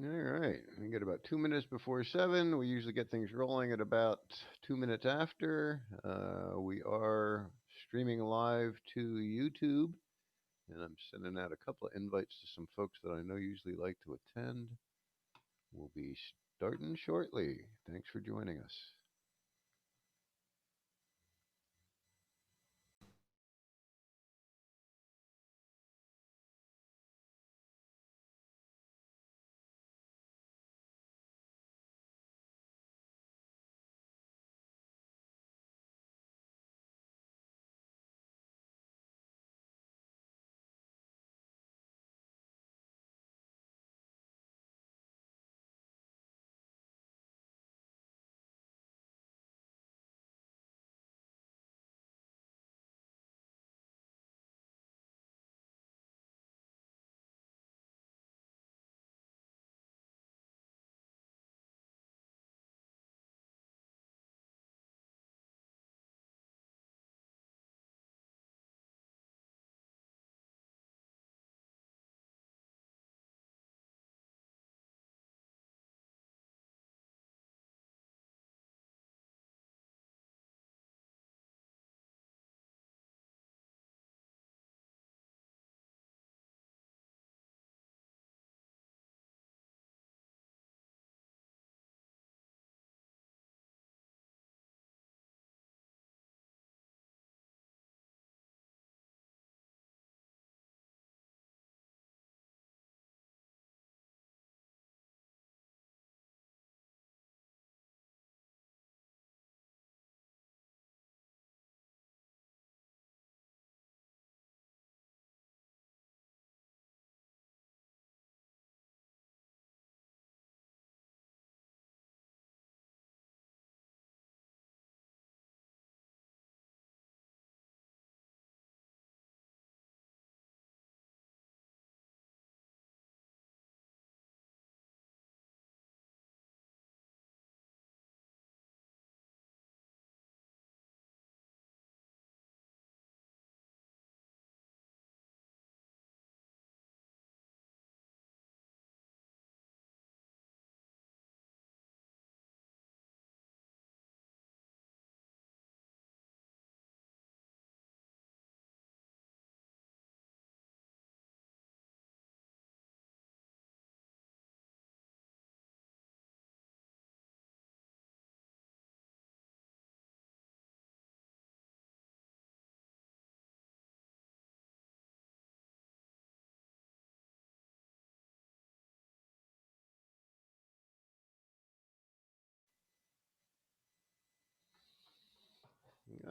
All right. We get about 2 minutes before 7. We usually get things rolling at about 2 minutes after. We are streaming live to YouTube, and I'm sending out a couple of invites to some folks that I know usually like to attend. We'll be starting shortly. Thanks for joining us.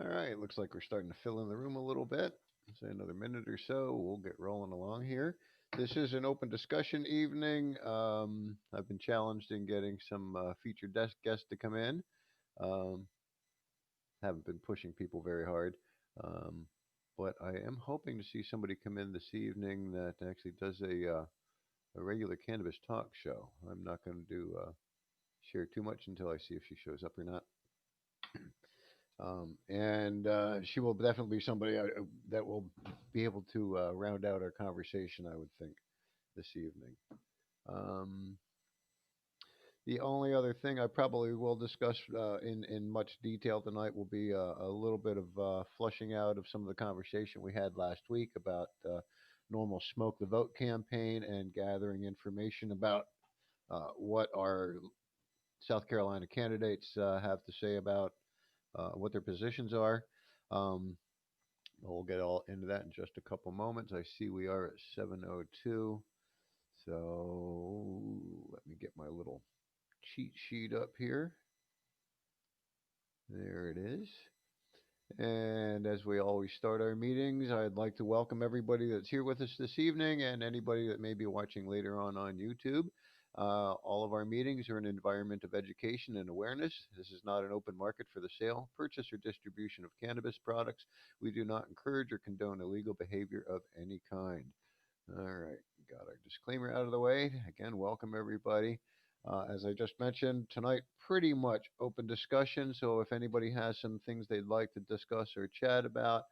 All right. Looks like we're starting to fill in the room a little bit. Say another minute or so. We'll get rolling along here. This is an open discussion evening. I've been challenged in getting some featured guests to come in. Um, haven't been pushing people very hard. Um, but I am hoping to see somebody come in this evening that actually does a regular cannabis talk show. I'm not going to share too much until I see if she shows up or not. And she will definitely be somebody that will be able to round out our conversation, I would think, this evening. Um, the only other thing I probably will discuss in much detail tonight will be a little bit of flushing out of some of the conversation we had last week about NORML Smoke the Vote campaign and gathering information about what our South Carolina candidates have to say about what their positions are. Um, we'll get all into that in just a couple moments. I see we are at 7:02. So let me get my little cheat sheet up here. There it is. And as we always start our meetings, I'd like to welcome everybody that's here with us this evening and anybody that may be watching later on YouTube. All of our meetings are an environment of education and awareness. This is not an open market for the sale, purchase, or distribution of cannabis products. We do not encourage or condone illegal behavior of any kind. All right, got our disclaimer out of the way. Again, welcome everybody. As I just mentioned, tonight pretty much open discussion. So if anybody has some things they'd like to discuss or chat about,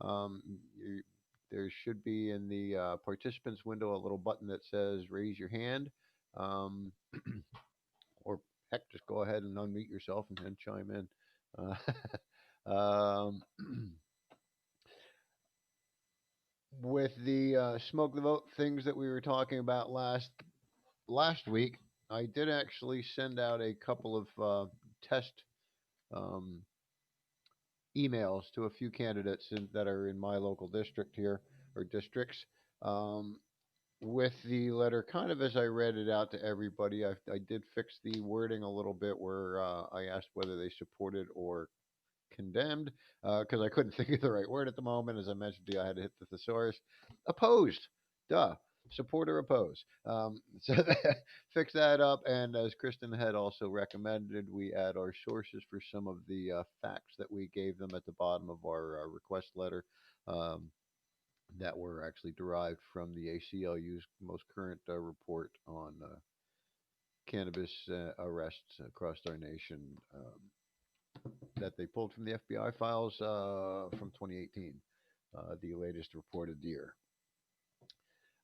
um, you, there should be in the participants window a little button that says raise your hand. Um, or heck, just go ahead and unmute yourself and chime in. Um, with the smoke the vote things that we were talking about last week, I did actually send out a couple of test um, emails to a few candidates that are in my local district here or districts. Um, with the letter, kind of as I read it out to everybody, I did fix the wording a little bit where I asked whether they supported or condemned because I couldn't think of the right word at the moment. As I mentioned to you, I had to hit the thesaurus. Opposed. Duh. Support or oppose. So fix that up. And as Kristen had also recommended, we add our sources for some of the facts that we gave them at the bottom of our request letter um, that were actually derived from the ACLU's most current report on cannabis arrests across our nation. That they pulled from the FBI files from 2018, the latest reported year.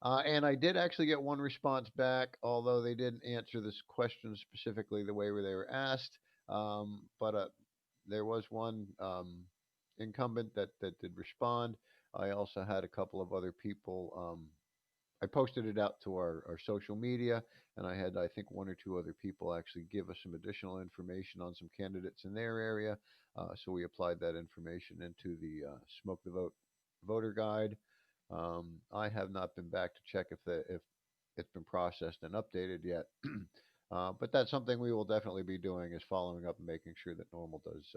And I did actually get one response back, although they didn't answer this question specifically the way they were asked. But there was one incumbent that did respond. I also had a couple of other people. I posted it out to our social media, and I had, I think, one or two other people actually give us some additional information on some candidates in their area. So we applied that information into the Smoke the Vote voter guide. I have not been back to check if it's been processed and updated yet. But that's something we will definitely be doing is following up and making sure that NORML does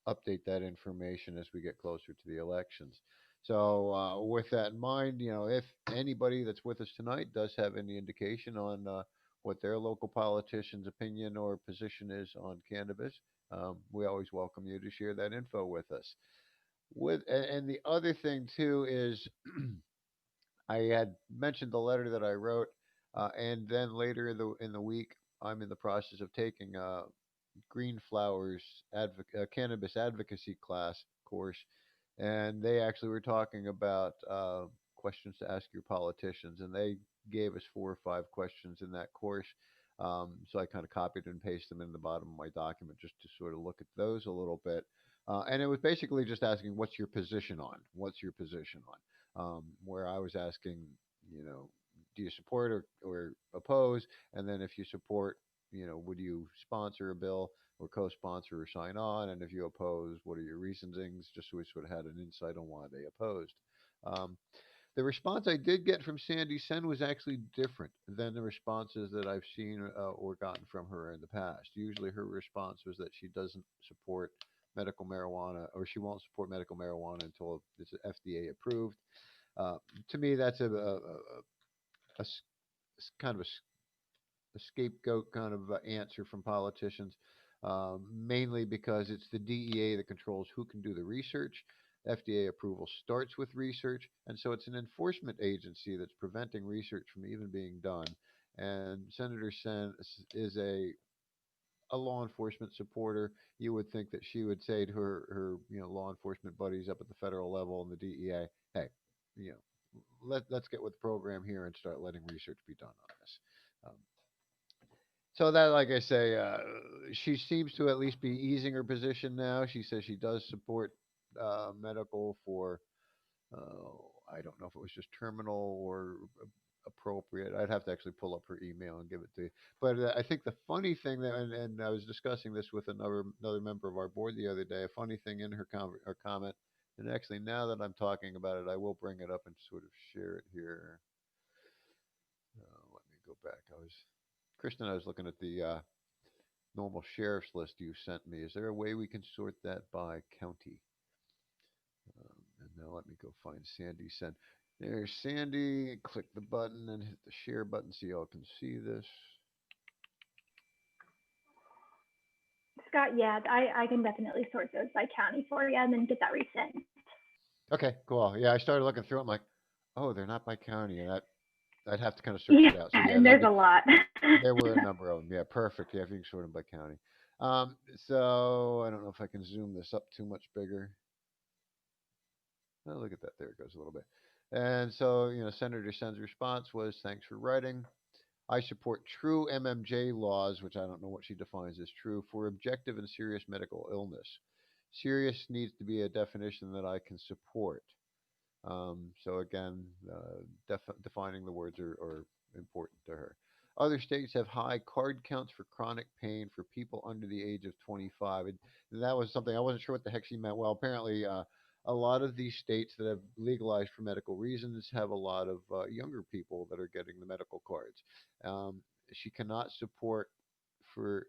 update that information as we get closer to the elections. So with that in mind, if anybody that's with us tonight does have any indication on what their local politician's opinion or position is on cannabis, we always welcome you to share that info with us. And the other thing too is I had mentioned the letter that I wrote, and then later in the week, I'm in the process of taking Green Flowers cannabis advocacy class course, and they actually were talking about questions to ask your politicians, and they gave us 4 or 5 questions in that course. So I kind of copied and pasted them in the bottom of my document just to sort of look at those a little bit. And it was basically just asking, what's your position on? What's your position on? Where I was asking, you know, do you support or oppose? And then if you support, would you sponsor a bill or co-sponsor or sign on? And if you oppose, what are your reasonings? Just so we sort of had an insight on why they opposed. Um, the response I did get from Sandy Sen was actually different than the responses that I've seen or gotten from her in the past. Usually her response was that she doesn't support medical marijuana or she won't support medical marijuana until it's FDA approved. Uh, to me, that's a kind of a scapegoat kind of answer from politicians, mainly because it's the DEA that controls who can do the research. FDA approval starts with research, and so it's an enforcement agency that's preventing research from even being done. And Senator Sen is a law enforcement supporter. You would think that she would say to her law enforcement buddies up at the federal level and the DEA, hey, you know, let's get with the program here and start letting research be done on this. Um, so that, like I say, she seems to at least be easing her position now. She says she does support medical for, I don't know if it was just terminal or appropriate. I'd have to actually pull up her email and give it to you. But I think the funny thing that, and I was discussing this with another member of our board the other day. A funny thing in her comment, and actually now that I'm talking about it, I will bring it up and sort of share it here. Let me go back. Kristen, I was looking at the NORML sheriff's list you sent me. Is there a way we can sort that by county? And now let me go find Sandy Send. There's Sandy. Click the button and hit the share button so y'all can see this. Scott, yeah, I can definitely sort those by county for you and then get that resent. Okay, cool. Yeah, I started looking through it. I'm like, oh, they're not by county, and I'd have to kind of search Yeah, it out. So and yeah, there's that'd a be lot. there were a number of them. Yeah, perfect. Yeah, if you can sort them by county. So I don't know if I can zoom this up too much bigger. Oh, look at that. There it goes a little bit. And so, Senator Sen's response was, thanks for writing. I support true MMJ laws, which I don't know what she defines as true, for objective and serious medical illness. Serious needs to be a definition that I can support. So again, defining the words are important to her. Other states have high card counts for chronic pain for people under the age of 25. And that was something I wasn't sure what the heck she meant. Well, apparently, a lot of these states that have legalized for medical reasons have a lot of younger people that are getting the medical cards. Um, she cannot support for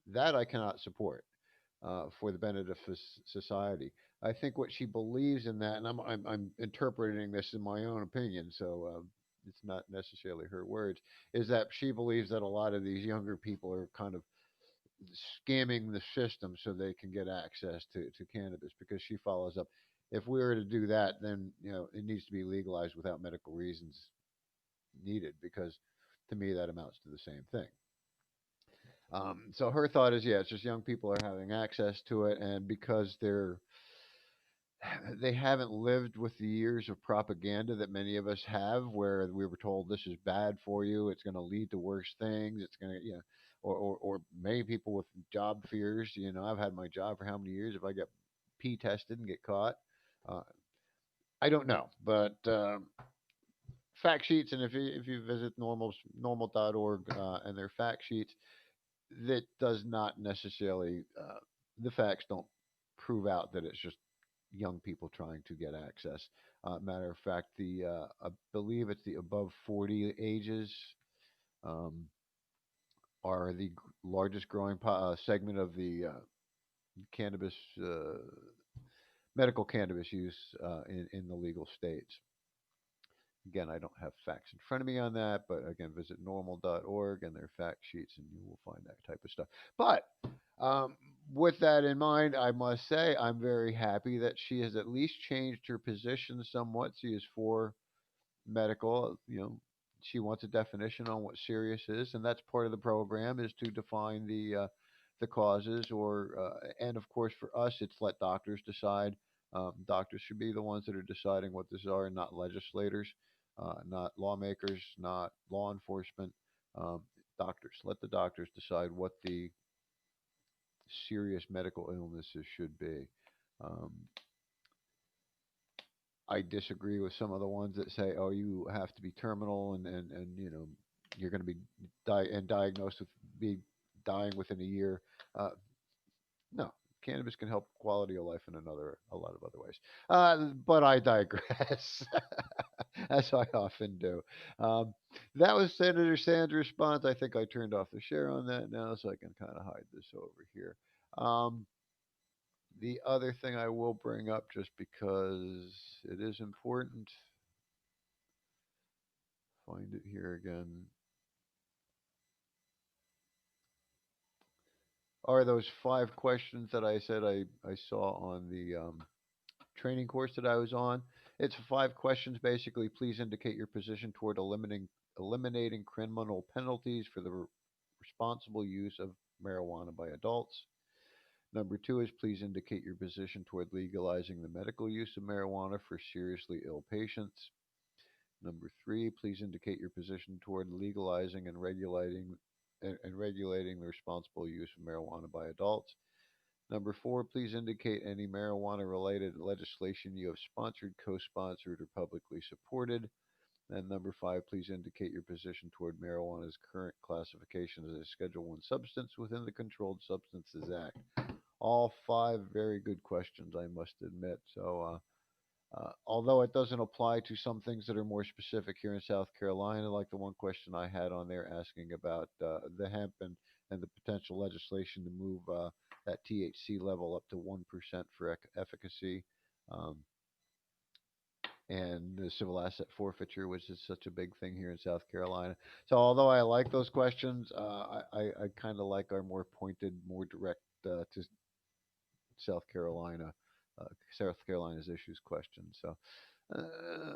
that. I cannot support for the benefit of society. I think what she believes in that, and I'm interpreting this in my own opinion, so it's not necessarily her words, is that she believes that a lot of these younger people are kind of scamming the system so they can get access to cannabis because she follows up. If we were to do that, then it needs to be legalized without medical reasons needed because to me that amounts to the same thing. So her thought is, yeah, it's just young people are having access to it, and because they haven't lived with the years of propaganda that many of us have, where we were told this is bad for you, it's going to lead to worse things, it's going to, or many people with job fears. I've had my job for how many years? If I get pee tested and get caught, uh, I don't know, but fact sheets, and if you visit normal.org and their fact sheets, that does not necessarily the facts don't prove out that it's just young people trying to get access. Matter of fact, the I believe it's the above 40 ages um, are the largest growing segment of the cannabis medical cannabis use in the legal states. Again, I don't have facts in front of me on that, but again, visit normal.org and their fact sheets, and you will find that type of stuff. But um, with that in mind, I must say I'm very happy that she has at least changed her position somewhat. She is for medical. She wants a definition on what serious is, and that's part of the program is to define the causes, and of course for us, it's let doctors decide. Doctors should be the ones that are deciding what this are, and not legislators, not lawmakers, not law enforcement. Um, Doctors. Let the doctors decide what the serious medical illnesses should be. Um, I disagree with some of the ones that say, "Oh, you have to be terminal and you're going to be diagnosed with be dying within a year." Uh, no, cannabis can help quality of life in a lot of other ways. But I digress, as I often do. Um, that was Senator Sanders' response. I think I turned off the share on that now, so I can kind of hide this over here. Um, the other thing I will bring up, just because it is important, find it here again, are those 5 questions that I said I saw on the training course that I was on. It's 5 questions basically. Please indicate your position toward eliminating criminal penalties for the responsible use of marijuana by adults. Number 2 is please indicate your position toward legalizing the medical use of marijuana for seriously ill patients. Number 3, please indicate your position toward legalizing and regulating the responsible use of marijuana by adults. Number 4, please indicate any marijuana related legislation you have sponsored, co sponsored, or publicly supported. And number 5, please indicate your position toward marijuana's current classification as a Schedule 1 substance within the Controlled Substances Act. All 5 very good questions, I must admit. So, although it doesn't apply to some things that are more specific here in South Carolina, like the one question I had on there asking about the hemp and the potential legislation to move that THC level up to 1% for efficacy, um, and the civil asset forfeiture, which is such a big thing here in South Carolina. So, although I like those questions, I kind of like our more pointed, more direct to South Carolina, South Carolina's issues questions. So,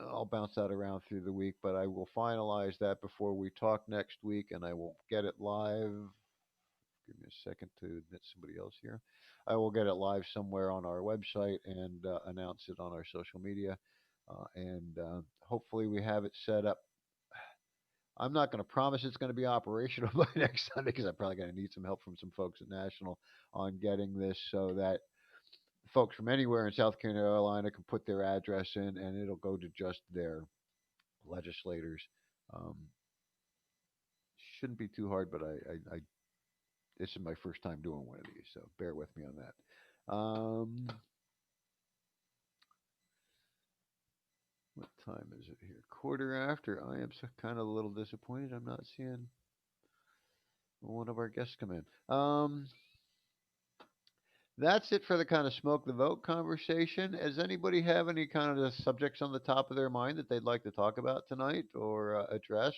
I'll bounce that around through the week, but I will finalize that before we talk next week, and I will get it live. Give me a second to admit somebody else here. I will get it live somewhere on our website and announce it on our social media, and hopefully we have it set up. I'm not going to promise it's going to be operational by next Sunday because I'm probably going to need some help from some folks at National on getting this so that folks from anywhere in South Carolina can put their address in and it'll go to just their legislators. Um, shouldn't be too hard, but I this is my first time doing one of these, so bear with me on that. What time is it here? Quarter after. I am kind of a little disappointed. I'm not seeing one of our guests come in. That's it for the kind of smoke the vote conversation. Does anybody have any kind of subjects on the top of their mind that they'd like to talk about tonight or address?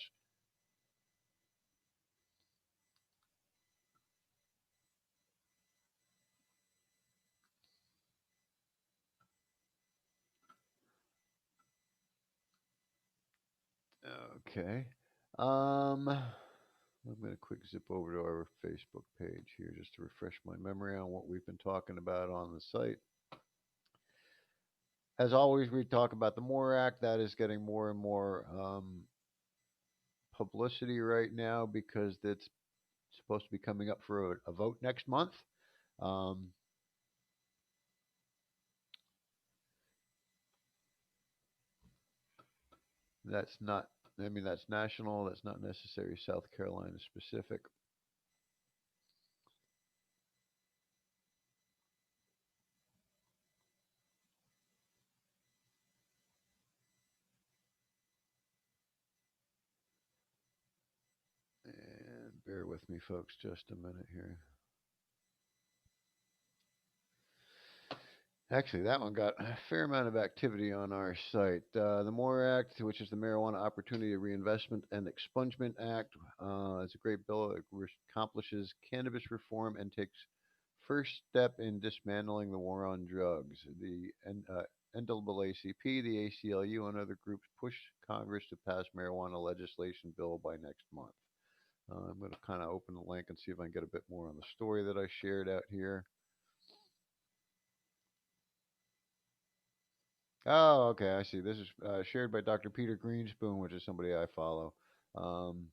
Okay. I'm going to quick zip over to our Facebook page here just to refresh my memory on what we've been talking about on the site. As always, we talk about the MORE Act. That is getting more and more publicity right now because it's supposed to be coming up for a vote next month. Um, that's not, I mean, that's national. That's not necessarily South Carolina specific. And bear with me, folks, just a minute here. Actually, that one got a fair amount of activity on our site. The MORE Act, which is the Marijuana Opportunity Reinvestment and Expungement Act, is a great bill that accomplishes cannabis reform and takes first step in dismantling the war on drugs. The NAACP, the ACLU, and other groups push Congress to pass marijuana legislation bill by next month. I'm going to kind of open the link and see if I can get a bit more on the story that I shared out here. Oh, okay, I see. This is shared by Dr. Peter Greenspoon, which is somebody I follow. Um,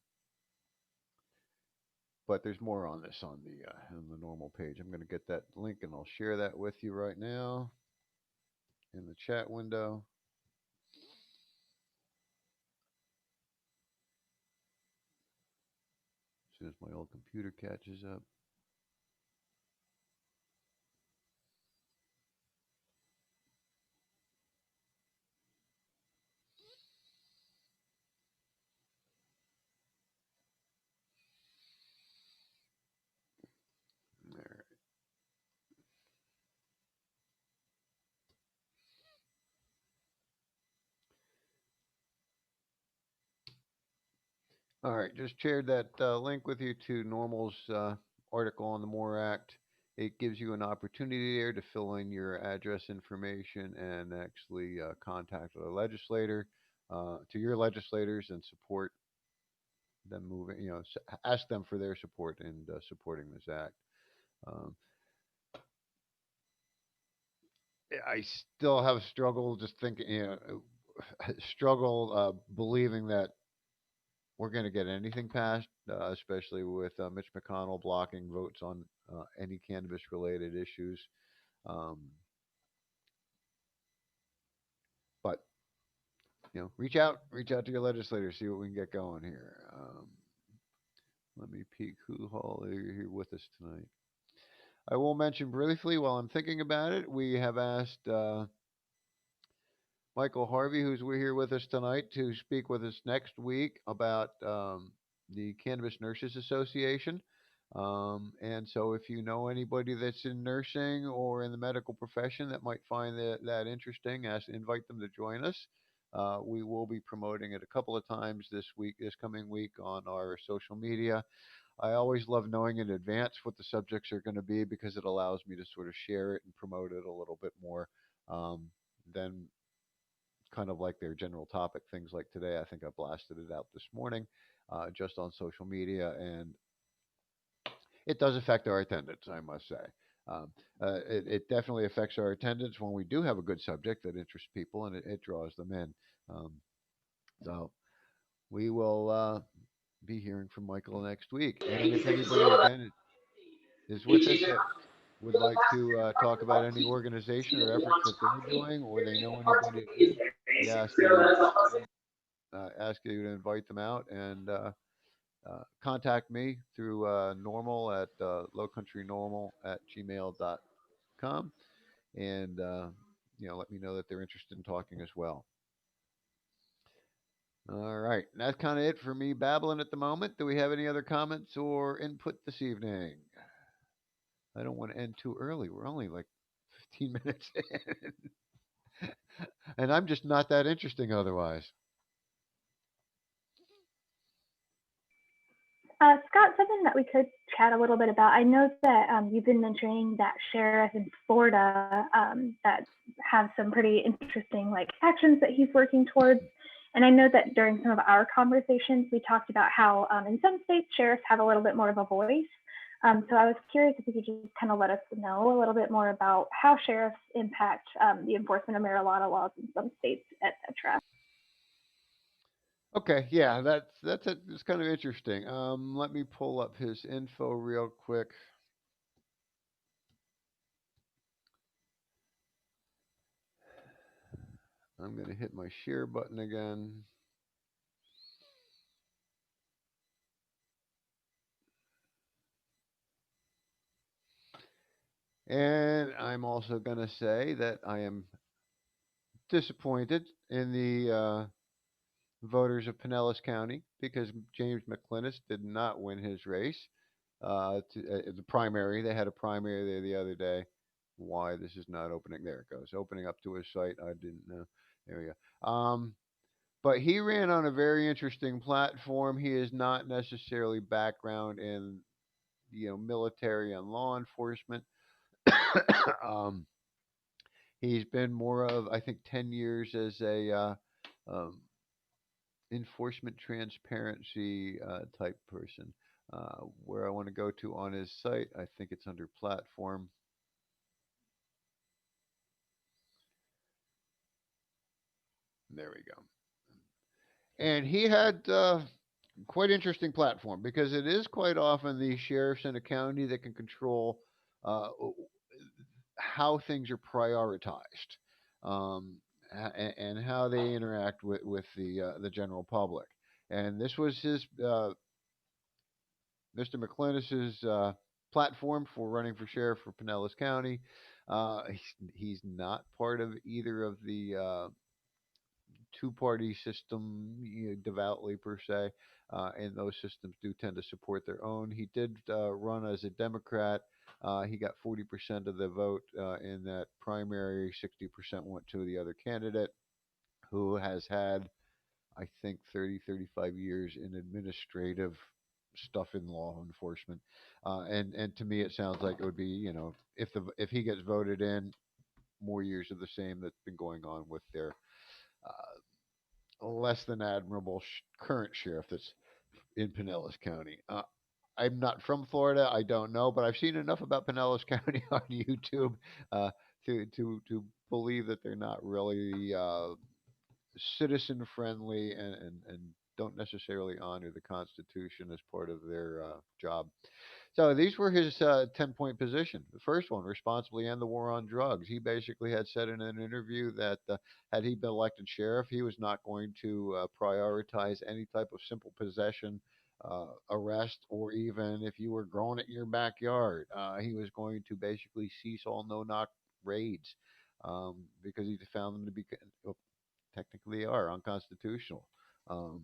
but there's more on this on the NORML page. I'm going to get that link and I'll share that with you right now in the chat window. As soon as my old computer catches up. There. All right, just shared that link with you to NORML's article on the MORE Act. It gives you an opportunity there to fill in your address information and actually contact a legislator, to your legislators, and support them moving. Ask them for their support in supporting this act. Um, I still have struggle just thinking, struggle believing that we're going to get anything passed, especially with Mitch McConnell blocking votes on any cannabis-related issues. Um, but reach out to your legislators, see what we can get going here. Let me peek who all are here with us tonight. I will mention briefly while I'm thinking about it, we have asked Michael Harvey, who's here with us tonight, to speak with us next week about the Cannabis Nurses Association. And so, if you know anybody that's in nursing or in the medical profession that might find that interesting, invite them to join us. We will be promoting it a couple of times this coming week on our social media. I always love knowing in advance what the subjects are going to be because it allows me to sort of share it and promote it a little bit more than kind of like their general topic. Things like today, I think I blasted it out this morning just on social media, and it does affect our attendance, I must say. It definitely affects our attendance when we do have a good subject that interests people and it draws them in. Um, so we will be hearing from Michael next week. And if anybody again is with us that would like to talk about any organization or efforts that they're doing, or they know anybody that is, we ask you to invite them out and contact me through normal at lowcountrynormal at gmail.com and let me know that they're interested in talking as well. All right, and that's kind of it for me babbling at the moment. Do we have any other comments or input this evening? I don't want to end too early. We're only like 15 minutes in, and I'm just not that interesting otherwise. Scott, something that we could chat a little bit about. I know that you've been mentioning that sheriff in Florida that have some pretty interesting like actions that he's working towards. And I know that during some of our conversations, we talked about how in some states sheriffs have a little bit more of a voice. So I was curious if you could just kind of let us know a little bit more about how sheriffs impact the enforcement of marijuana laws in some states, etc. Okay, yeah, it's kind of interesting. Let me pull up his info real quick. I'm gonna hit my share button again. And I'm also going to say that I am disappointed in the voters of Pinellas County because James McClinnis did not win his race. The primary, they had a primary there the other day. Why this is not opening? There it goes, opening up to his site. I didn't know. There we go. But he ran on a very interesting platform. He is not necessarily background in military and law enforcement. um, He's been more of, I think, 10 years as a um, enforcement transparency type person. Where I want to go to on his site, I think it's under platform. There we go. And he had quite interesting platform because it is quite often the sheriffs in a county that can control uh, how things are prioritized um, and how they interact with the general public. And this was his Mr. McClintus's platform for running for sheriff for Pinellas County. He's not part of either of the two-party system devoutly per se, and those systems do tend to support their own. He did run as a Democrat. He got 40% of the vote in that primary. 60% went to the other candidate, who has had, I think, 30, 35 years in administrative stuff in law enforcement. And to me, it sounds like it would be, if he gets voted in, more years of the same that's been going on with their less than admirable current sheriff that's in Pinellas County. I'm not from Florida. I don't know, but I've seen enough about Pinellas County on YouTube uh, to believe that they're not really citizen friendly and don't necessarily honor the Constitution as part of their job. So these were his 10-point position. The first one, responsibly end the war on drugs. He basically had said in an interview that had he been elected sheriff, he was not going to prioritize any type of simple possession, arrest, or even if you were growing it in your backyard. He was going to basically cease all no-knock raids because he found them to be, well, technically, they are unconstitutional. Um,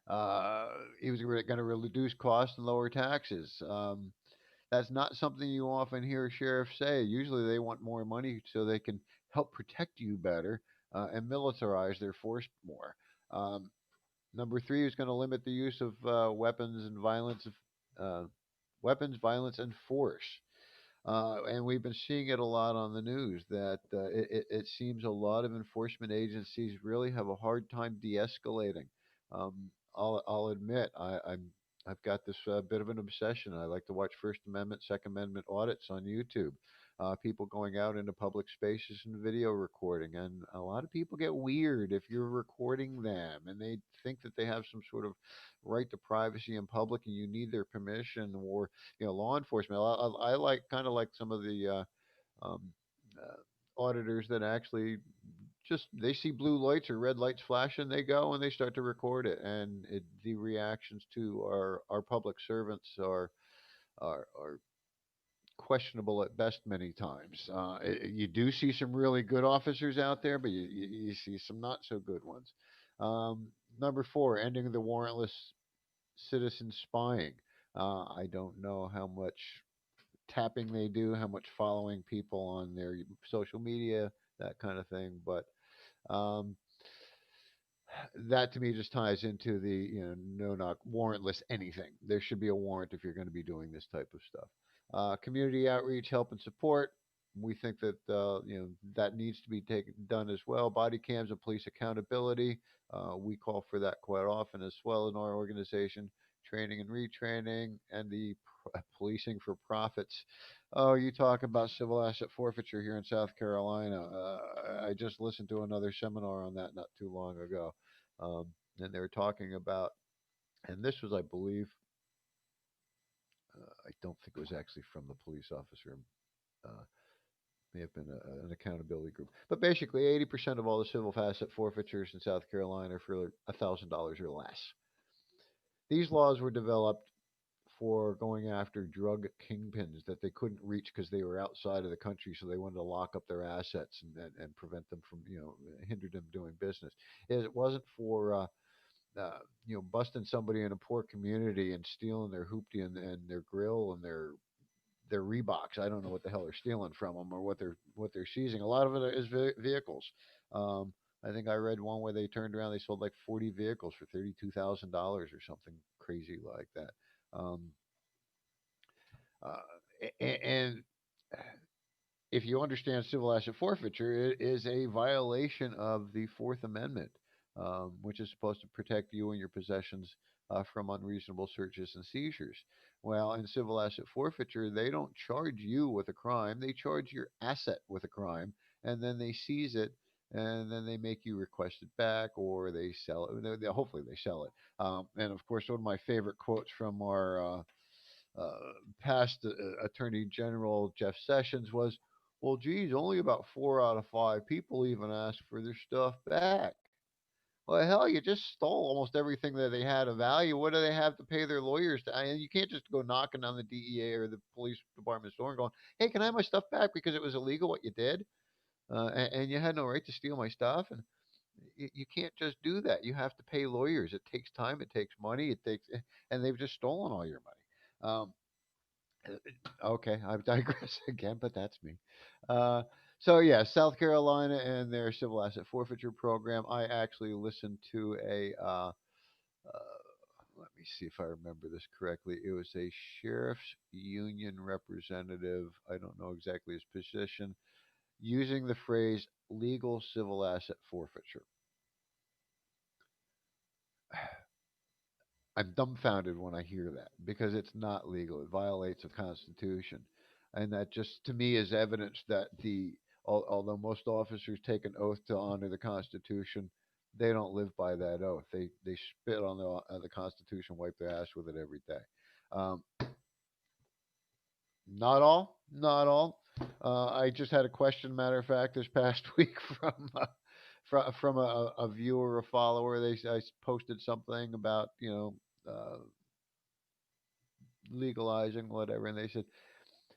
uh, he was going to reduce costs and lower taxes. That's not something you often hear sheriffs say. Usually they want more money so they can help protect you better and militarize their force more. Um, Number three is going to limit the use of uh, weapons, violence, and force. And we've been seeing it a lot on the news that it seems a lot of enforcement agencies really have a hard time de-escalating. I'll admit I've got this bit of an obsession. I like to watch First Amendment, Second Amendment audits on YouTube. people going out into public spaces and video recording. And a lot of people get weird if you're recording them, and they think that they have some sort of right to privacy in public, and you need their permission, or law enforcement. I like kind of like some of the um, auditors that actually just they see blue lights or red lights flashing, they go and they start to record it, and the reactions to our public servants are questionable at best many times. You do see some really good officers out there, but you see some not so good ones. Number four, ending the warrantless citizen spying. I don't know how much tapping they do, how much following people on their social media, that kind of thing, but um, that to me just ties into the no knock warrantless anything. There should be a warrant if you're going to be doing this type of stuff. Community outreach, help and support. We think that that needs to be taken done as well. Body cams and police accountability. We call for that quite often as well in our organization. Training and retraining, and the policing for profits. Oh, you talk about civil asset forfeiture here in South Carolina. I just listened to another seminar on that not too long ago, um, and they were talking about, and this was, I believe, I don't think it was actually from the police officer. Uh, may have been an accountability group, but basically, 80% of all the civil asset forfeitures in South Carolina are for $1,000 or less. These laws were developed for going after drug kingpins that they couldn't reach because they were outside of the country, so they wanted to lock up their assets and prevent them from, hinder them doing business. It wasn't for busting somebody in a poor community and stealing their hoopty and their grill and their Reeboks. I don't know what the hell they're stealing from them or what they're seizing. A lot of it is vehicles. Um, I think I read one where they turned around, they sold like 40 vehicles for $32,000 or something crazy like that. Um, uh, and if you understand civil asset forfeiture, it is a violation of the Fourth Amendment, which is supposed to protect you and your possessions from unreasonable searches and seizures. Well, in civil asset forfeiture, they don't charge you with a crime; they charge your asset with a crime, and then they seize it, and then they make you request it back, or they sell it. Hopefully, they sell it. And of course, one of my favorite quotes from our uh, past Attorney General Jeff Sessions was, "Well, geez, only about 4 out of 5 people even ask for their stuff back." Well, hell, you just stole almost everything that they had of value. What do they have to pay their lawyers? You can't just go knocking on the DEA or the police department's door and going, "Hey, can I have my stuff back because it was illegal what you did, and you had no right to steal my stuff?" And you can't just do that. You have to pay lawyers. It takes time. It takes money. And they've just stolen all your money. Okay, I've digressed again, but that's me. Uh, so yeah, South Carolina and their civil asset forfeiture program. I actually listened to let me see if I remember this correctly. It was a sheriff's union representative. I don't know exactly his position, using the phrase legal civil asset forfeiture. I'm dumbfounded when I hear that because it's not legal. It violates the Constitution, and that just to me is evidence that although most officers take an oath to honor the Constitution, they don't live by that oath. They spit on the Constitution, wipe their ass with it every day. Um, Not all, not all. I just had a question. Matter of fact, this past week from a viewer, a follower. I posted something about legalizing whatever, and they said,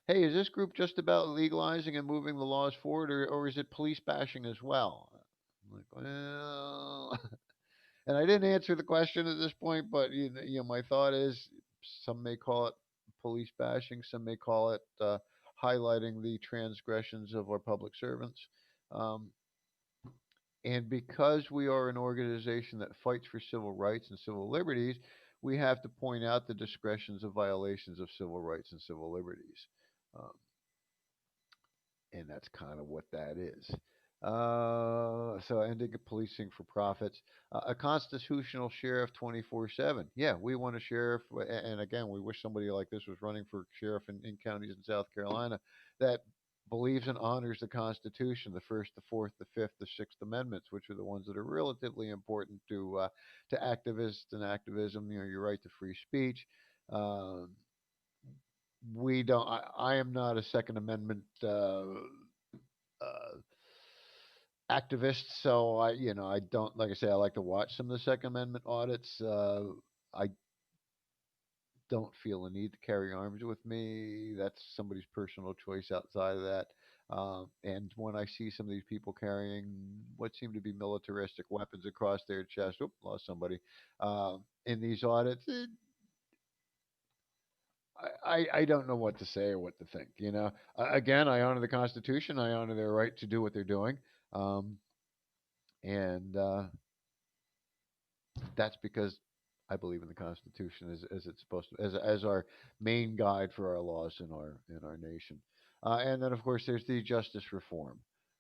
"Hey, is this group just about legalizing and moving the laws forward, or is it police bashing as well?" I'm like, well, and I didn't answer the question at this point, but my thought is, some may call it police bashing, some may call it highlighting the transgressions of our public servants. Um, and because we are an organization that fights for civil rights and civil liberties, we have to point out the discretions of violations of civil rights and civil liberties. Um, and that's kind of what that is. So ending policing for profits. A constitutional sheriff 24/7. Yeah, we want a sheriff, and again, we wish somebody like this was running for sheriff in counties in South Carolina that believes and honors the Constitution, the First, the Fourth, the Fifth, the Sixth Amendments, which are the ones that are relatively important to activists and activism. You know, your right to free speech. Um, we don't. I am not a Second Amendment uh, activist, so I don't, like I say, I like to watch some of the Second Amendment audits. I don't feel a need to carry arms with me. That's somebody's personal choice outside of that. And when I see some of these people carrying what seem to be militaristic weapons across their chest, oop, lost somebody, in these audits, I don't know what to say or what to think. Again, I honor the Constitution. I honor their right to do what they're doing, um, and that's because I believe in the Constitution as it's supposed to, as our main guide for our laws in our nation. And then, of course, there's the justice reform,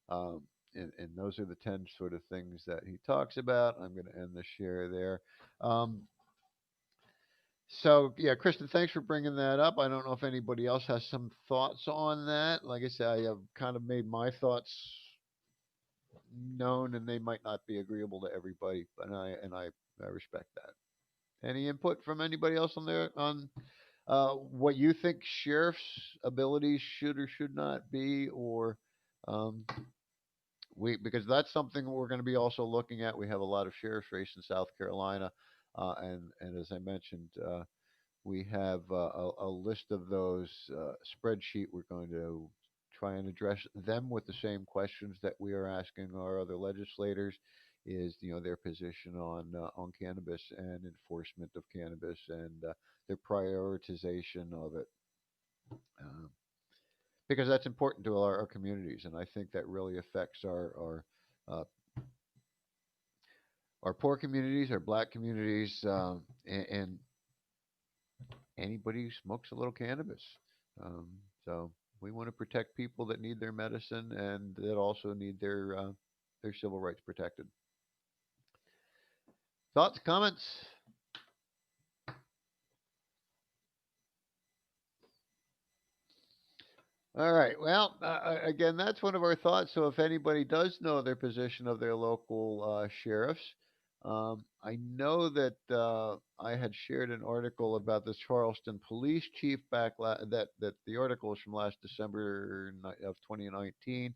um, and those are the 10 sort of things that he talks about. I'm going to end the share there. Um, so yeah, Kristen, thanks for bringing that up. I don't know if anybody else has some thoughts on that. Like I said, I have kind of made my thoughts known, and they might not be agreeable to everybody, but I respect that. Any input from anybody else on there on what you think sheriff's abilities should or should not be, or um, we because that's something we're going to be also looking at. We have a lot of sheriff's race in South Carolina, and as I mentioned, we have a list of those spreadsheet. We're going to try and address them with the same questions that we are asking our other legislators. Is their position on cannabis and enforcement of cannabis and their prioritization of it, uh, because that's important to our communities, and I think that really affects uh, our poor communities, our black communities, and anybody who smokes a little cannabis. Um, so we want to protect people that need their medicine and that also need their civil rights protected. Thoughts, comments? All right. Well, again, that's one of our thoughts. So if anybody does know their position of their local sheriffs, I know that I had shared an article about the Charleston police chief that the article is from last December of 2019,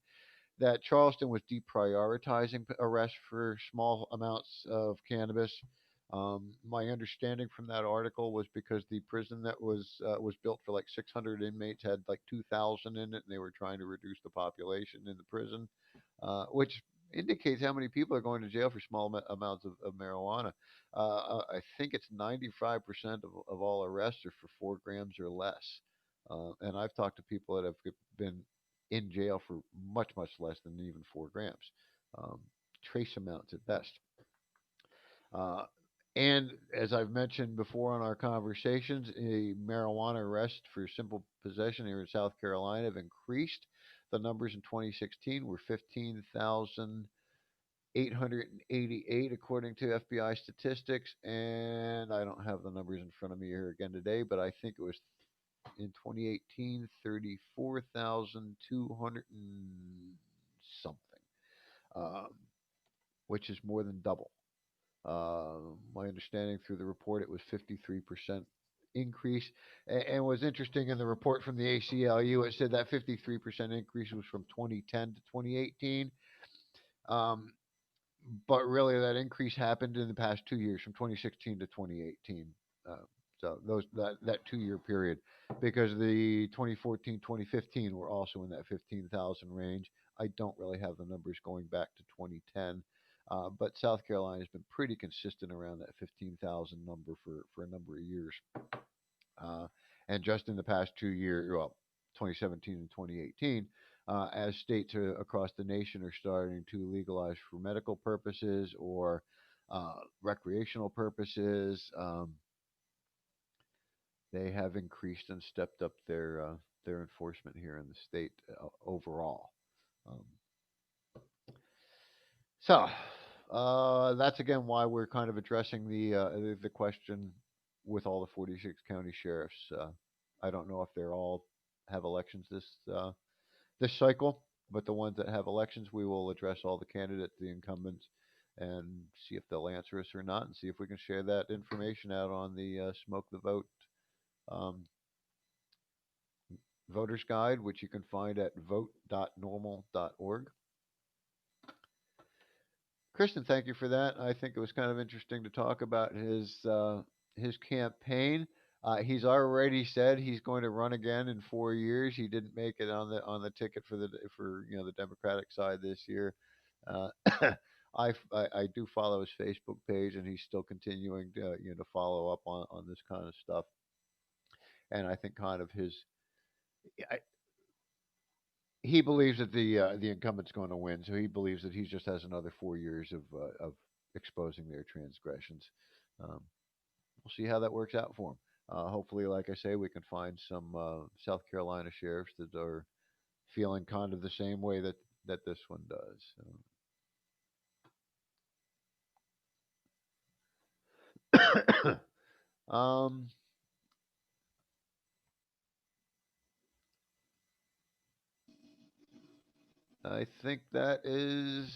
that Charleston was deprioritizing arrests for small amounts of cannabis. My understanding from that article was because the prison that was built for like 600 inmates had like 2,000 in it, and they were trying to reduce the population in the prison, which indicates how many people are going to jail for small amounts of marijuana. I think it's 95% of all arrests are for 4 grams or less. And I've talked to people that have been in jail for much, much less than even 4 grams, um, trace amounts at best. Uh, and as I've mentioned before in our conversations, a marijuana arrest for simple possession here in South Carolina have increased. The numbers in 2016 were 15,888 according to FBI statistics, and I don't have the numbers in front of me here again today, but I think it was in 2018 34,200 and something, um, which is more than double. My understanding through the report, it was 53% increase. And was interesting in the report from the ACLU, it said that 53% increase was from 2010 to 2018. Um, but really, that increase happened in the past 2 years, from 2016 to 2018. Uh, so that 2 year period, because the 2014, 2015 were also in that 15,000 range. I don't really have the numbers going back to 2010, but South Carolina has been pretty consistent around that 15,000 number for a number of years. Uh, and just in the past 2 years, well, 2017 and 2018, as states across the nation are starting to legalize for medical purposes or recreational purposes, they have increased and stepped up their enforcement here in the state overall. Um, so that's again why we're kind of addressing the question with all the 46 county sheriffs. I don't know if they're all have elections this cycle, but the ones that have elections, we will address all the candidates, the incumbents, and see if they'll answer us or not, and see if we can share that information out on the Smoke the Vote um, Voter's Guide, which you can find at vote.normal.org. Kristen, thank you for that. I think it was kind of interesting to talk about his campaign. He's already said he's going to run again in 4 years. He didn't make it on the ticket for the Democratic side this year. Uh, I do follow his Facebook page, and he's still continuing to follow up on this kind of stuff. And I think kind of he believes that the incumbent's going to win, so he believes that he just has another 4 years of exposing their transgressions. Um, we'll see how that works out for him. Hopefully, like I say, we can find some South Carolina sheriffs that are feeling kind of the same way that this one does. um, I think that is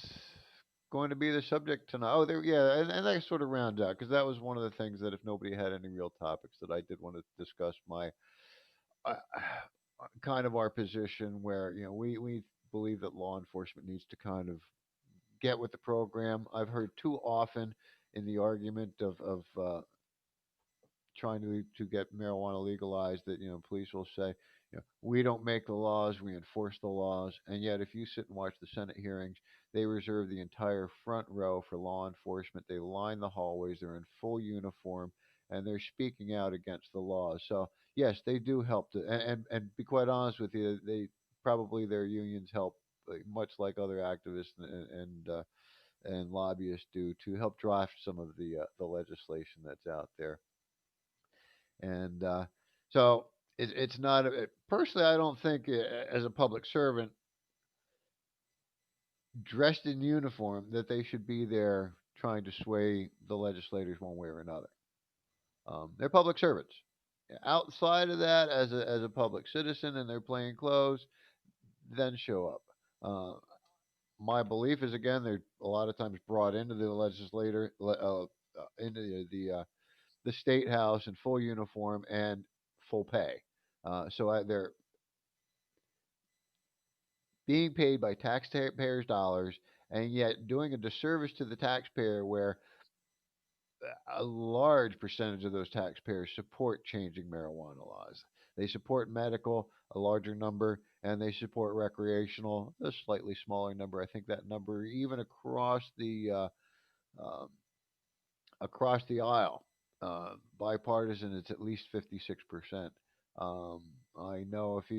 going to be the subject tonight. Oh, there, yeah, and that sort of rounds out because that was one of the things that if nobody had any real topics that I did want to discuss my uh, kind of our position where we believe that law enforcement needs to kind of get with the program. I've heard too often in the argument of trying to get marijuana legalized that police will say we don't make the laws, we enforce the laws. And yet if you sit and watch the Senate hearings, they reserve the entire front row for law enforcement. They line the hallways, they're in full uniform, and they're speaking out against the laws. So yes, they do help to and be quite honest with you, they probably their unions help much like other activists and lobbyists do to help draft some of the legislation that's out there. And so it's not personally. I don't think as a public servant dressed in uniform that they should be there trying to sway the legislators one way or another. They're public servants. Outside of that, as a public citizen and they're plain clothes, then show up. My belief is again they're a lot of times brought into the into the state house in full uniform and full pay. They're being paid by taxpayers' dollars, and yet doing a disservice to the taxpayer where a large percentage of those taxpayers support changing marijuana laws. They support medical, a larger number, and they support recreational, a slightly smaller number. I think that number, even um, across the aisle, bipartisan, it's at least 56%. Um, I know if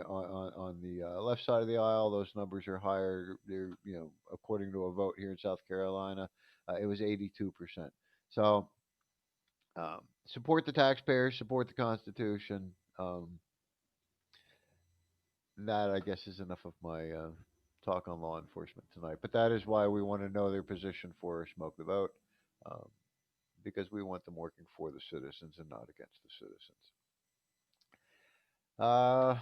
on the left side of the aisle, those numbers are higher. They're according to a vote here in South Carolina, it was 82%. So support the taxpayers, support the Constitution. That I guess is enough of my talk on law enforcement tonight. But that is why we want to know their position for Smoke the Vote, um, because we want them working for the citizens and not against the citizens. Uh,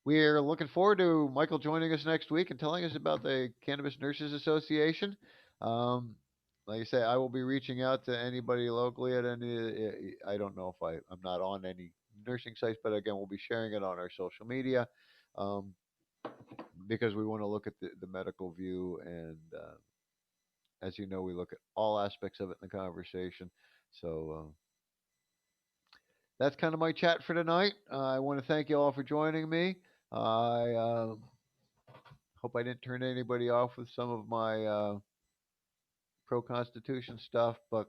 we're looking forward to Michael joining us next week and telling us about the Cannabis Nurses Association. Um, like I say, I will be reaching out to anybody locally at any. I don't know if I'm not on any nursing sites, but again, we'll be sharing it on our social media um, because we want to look at the medical view. And as you know, we look at all aspects of it in the conversation. So that's kind of my chat for tonight. I want to thank you all for joining me. I hope I didn't turn anybody off with some of my pro Constitution stuff, but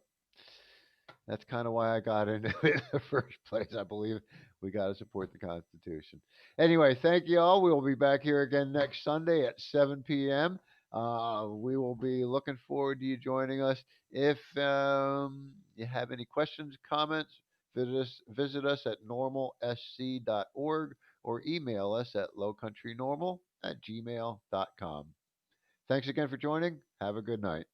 that's kind of why I got into it in the first place. I believe we got to support the Constitution. Anyway, thank you all. We will be back here again next Sunday at 7 p.m. We will be looking forward to you joining us. If you have any questions, comments, visit us at normalsc.org or email us at lowcountrynormal@gmail.com. Thanks again for joining. Have a good night.